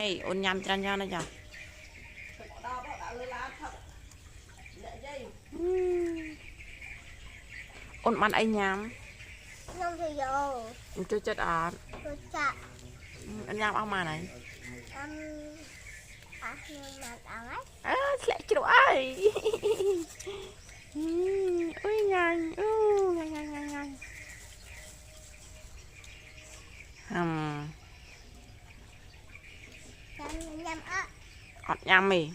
hay ôn nhầm cho nhau này chả ôn mặt anh nhắm Không thì vô. chơi chết ọt Tôi chặt. anh nhắm ông mà này Nhưng mà tao ấy. lẹ chứ ai ui nhanh nhanh nhanh nhanh nhanh Nhâm á. ọt nhắm mì